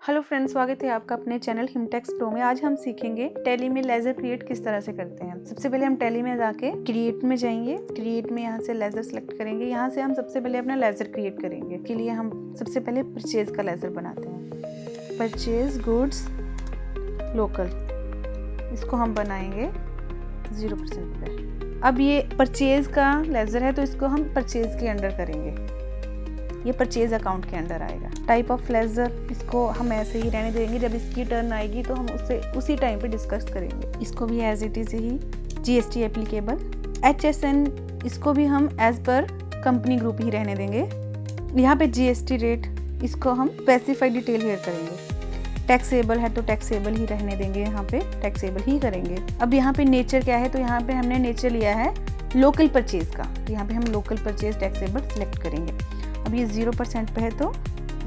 Hello friends, स्वागत है आपका अपने चैनल हिमटेक्स प्रो में। आज हम सीखेंगे टैली में लेजर क्रिएट किस तरह से करते हैं। सबसे पहले हम टैली में जाके क्रिएट में जाएंगे। क्रिएट में यहाँ से लेजर सेलेक्ट करेंगे। यहाँ से हम सबसे पहले अपना लेजर क्रिएट करेंगे। इसके लिए हम सबसे पहले परचेज का लेजर बनाते हैं। परचेज गुड्स लोकल, इसको हम बनाएंगे 0% पे। अब ये परचेज का लेजर है तो इसको हम परचेज के अंडर करेंगे। ये परचेज अकाउंट के अंदर आएगा। टाइप ऑफ लेजर, इसको हम ऐसे ही रहने देंगे। जब इसकी टर्न आएगी तो हम उससे उसी टाइम पे डिस्कस करेंगे। इसको भी एज इट इज ही जीएसटी एप्लीकेबल। HSN, इसको भी हम एज पर कंपनी ग्रुप ही रहने देंगे। यहाँ पे जीएसटी रेट, इसको हम स्पेसिफाइड डिटेल हेयर करेंगे। टैक्सेबल है तो टैक्सेबल ही रहने देंगे, यहाँ पे टैक्सेबल ही करेंगे। अब यहाँ पे नेचर क्या है, तो यहाँ पे हमने नेचर लिया है लोकल परचेज का, तो यहाँ पे हम लोकल परचेज टैक्सेबल सिलेक्ट करेंगे। अब ये 0% पे है तो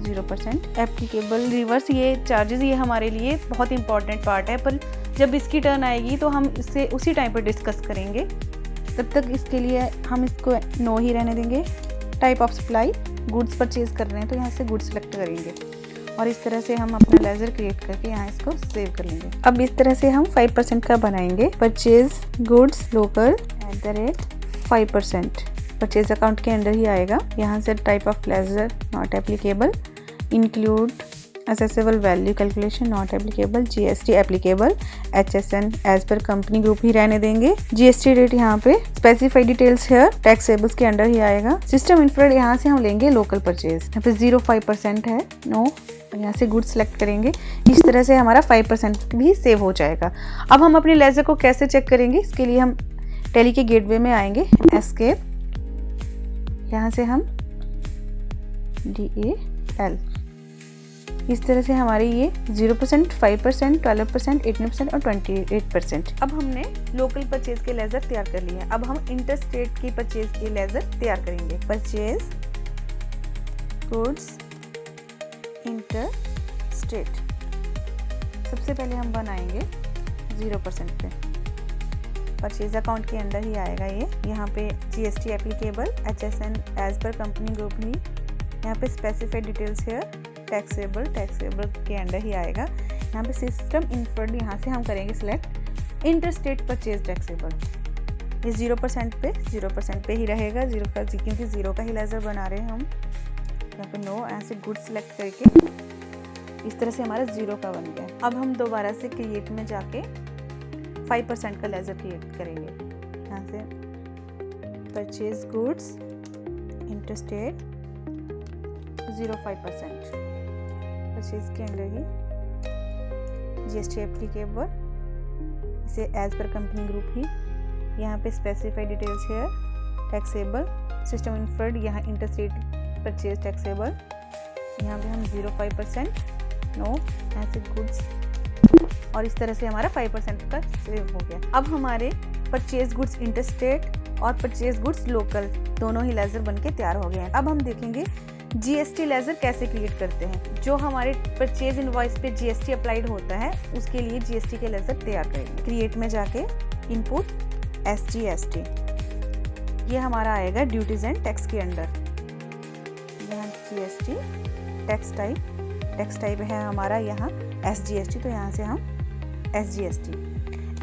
0%। एप्लीकेबल रिवर्स, ये चार्जेस ये हमारे लिए बहुत इंपॉर्टेंट पार्ट है, पर जब इसकी टर्न आएगी तो हम इससे उसी टाइम पर डिस्कस करेंगे। तब तक इसके लिए हम इसको नो ही रहने देंगे। Type of supply, goods purchase कर रहे हैं तो यहाँ से गुड्स सेलेक्ट करेंगे और इस तरह से हम अपना लेजर क्रिएट करके यहाँ इसको सेव कर लेंगे। अब इस तरह से हम 5% का बनाएंगे। Purchase goods local @5%, purchase account के अंडर ही आएगा। यहाँ से type of ledger not applicable, include assessable value calculation not applicable, GST applicable, HSN as per company group ही रहने देंगे। जीएसटी रेट यहाँ पे स्पेसिफाइड डिटेल्स हेयर टैक्सेबल्स के अंडर ही आएगा। सिस्टम इंफ्रारेड, यहाँ से हम लेंगे लोकल परचेज। यहाँ पे 0.5% है, नो। यहाँ से गुड सेलेक्ट करेंगे। इस तरह से हमारा 5% भी सेव हो जाएगा। अब हम अपने लेजर को कैसे चेक करेंगे, इसके लिए हम टैली के गेटवे में आएंगे। एस्केप, यहाँ से हम DAL, इस तरह से हमारे ये 0%, 5%, 12%, 18% और 28%। अब हमने लोकल परचेज के लेजर तैयार कर लिए हैं। अब हम इंटर स्टेट की परचेज के लेजर तैयार करेंगे। परचेज गुड्स इंटर स्टेट, सबसे पहले हम बनाएंगे 0% पे। परचेज अकाउंट के अंदर ही आएगा ये। यहाँ पे GST applicable, HSN as per company group ही। यहाँ पे स्पेसिफाइड डिटेल्स हेयर टैक्सेबल के अंदर ही आएगा। यहाँ पे सिस्टम इंफर्ड, यहाँ से हम करेंगे select inter state purchase taxable. ये 0% पे ही रहेगा, क्योंकि 0 का ही लेजर बना रहे हैं हम। यहाँ पे नो, यहाँ से गुड सिलेक्ट करके इस तरह से हमारा 0 का बन गया। अब हम दोबारा से क्रिएट में जाके 5% का लेजर क्रिएट करेंगे। यहाँ से परचेज गुड्स इंटरस्टेट 0.5%, परचेज के अंदर ही जीएसटी एप्लीकेबल, इसे एज पर कंपनी ग्रुप ही। यहाँ पे specified details here taxable, system inferred, यहाँ इंटरस्टेट परचेज टैक्सेबल। यहाँ पे हम 0.5% नो, यहाँ से गुड्स, और इस तरह से हमारा 5% का सेव हो गया। अब हमारे परचेज गुड्स इंटरस्टेट और परचेज गुड्स लोकल दोनों ही लेजर बनके तैयार हो गए हैं। अब हम देखेंगे जीएसटी लेजर कैसे क्रिएट करते हैं। जो हमारे परचेज इनवॉइस पे जीएसटी अप्लाइड होता है उसके लिए जीएसटी के लेजर तैयार करेंगे। क्रिएट में जाके इनपुट SGST, ये हमारा आएगा ड्यूटीज एंड टैक्स के अंडर। यहाँ GST, टैक्स टाइप है हमारा यहाँ SGST, तो यहाँ से हम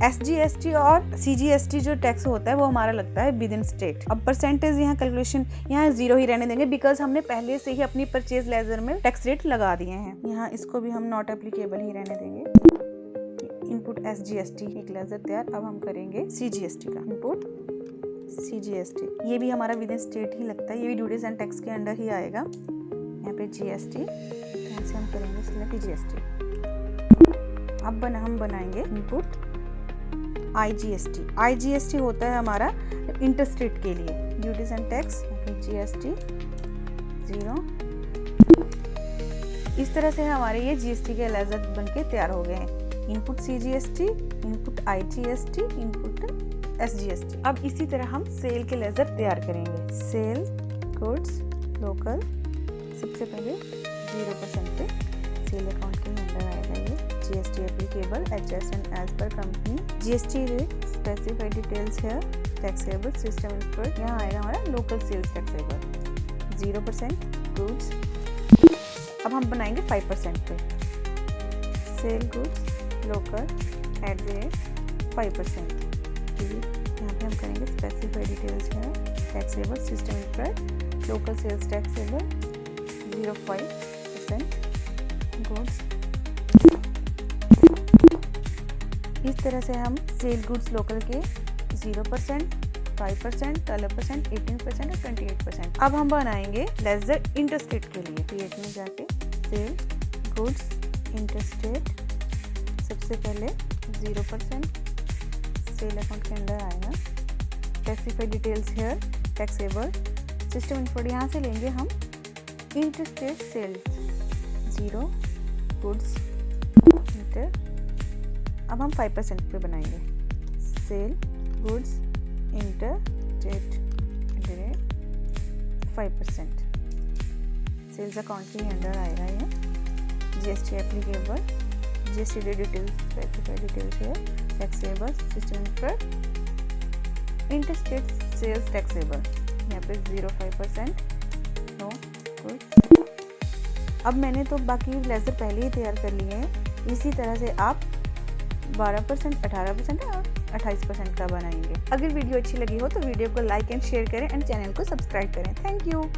SGST और CGST जो टैक्स होता है वो हमारा लगता है विद इन स्टेट। अब परसेंटेज यहाँ कैलकुलेशन यहाँ 0 ही रहने देंगे, बिकॉज हमने पहले से ही अपनी परचेज लेजर में टैक्स रेट लगा दिए हैं। यहाँ इसको भी हम नॉट एप्लीकेबल ही रहने देंगे। इनपुट SGST, एक लेजर तैयार। अब हम करेंगे CGST का इनपुट CGST, ये भी हमारा विद इन स्टेट ही लगता है, ये भी ड्यूटीज एंड टैक्स के अंडर ही आएगा। यहाँ पे GST, यहाँ से हम करेंगे सिलेक्ट GST। अब हम बनाएंगे इनपुट IGST होता है हमारा इंटरस्टेट के लिए, ड्यूटीज एंड टैक्स GST 0। इस तरह से हमारे ये GST के लेजर बनके तैयार हो गए हैं। Input CGST, input IGST, input SGST। अब इसी तरह हम सेल के लेजर तैयार करेंगे। सेल गुड्स लोकल, सबसे पहले 0% पे सेल अकाउंट के अंदर आएगा ये। GST applicable, HSN as per company, GST rate specified details here taxable, system inferred, यहाँ आएगा हमारा लोकल सेल्स टैक्सेबल 0% गुड्स। अब हम बनाएंगे 5% पे। Sale goods local @5%। यहाँ पे हम करेंगे स्पेसिफाई डिटेल्स है taxable system input local sales taxable 0.5% goods. इस तरह से हम सेल गुड्स लोकल के 0%, 5%, 12%, 18% और 28%। अब हम बनाएंगे लेजर इंटरस्टेट के लिए। क्रिएट में जाके सेल गुड्स इंटरस्टेट, सबसे पहले 0% सेल अकाउंट के अंदर आएगा। Specify details here taxable system input, यहाँ से लेंगे हम इंटरस्टेट सेल्स 0 गुड्स इंटर। अब हम 5% पे बनाएंगे sale goods interstate 5%। Sales account के अंदर आएगा ये। GST applicable, GST details, specify details है टैक्सेबल सिस्टम पर इंटरस्टेट सेल्स टैक्सेबल, यहाँ पे 0.5% नो गुड्स। अब मैंने तो बाकी लेजर पहले ही तैयार कर लिए हैं। इसी तरह से आप 12%, 18% और 28% का बनाएंगे। अगर वीडियो अच्छी लगी हो तो वीडियो को लाइक एंड शेयर करें एंड चैनल को सब्सक्राइब करें। Thank you.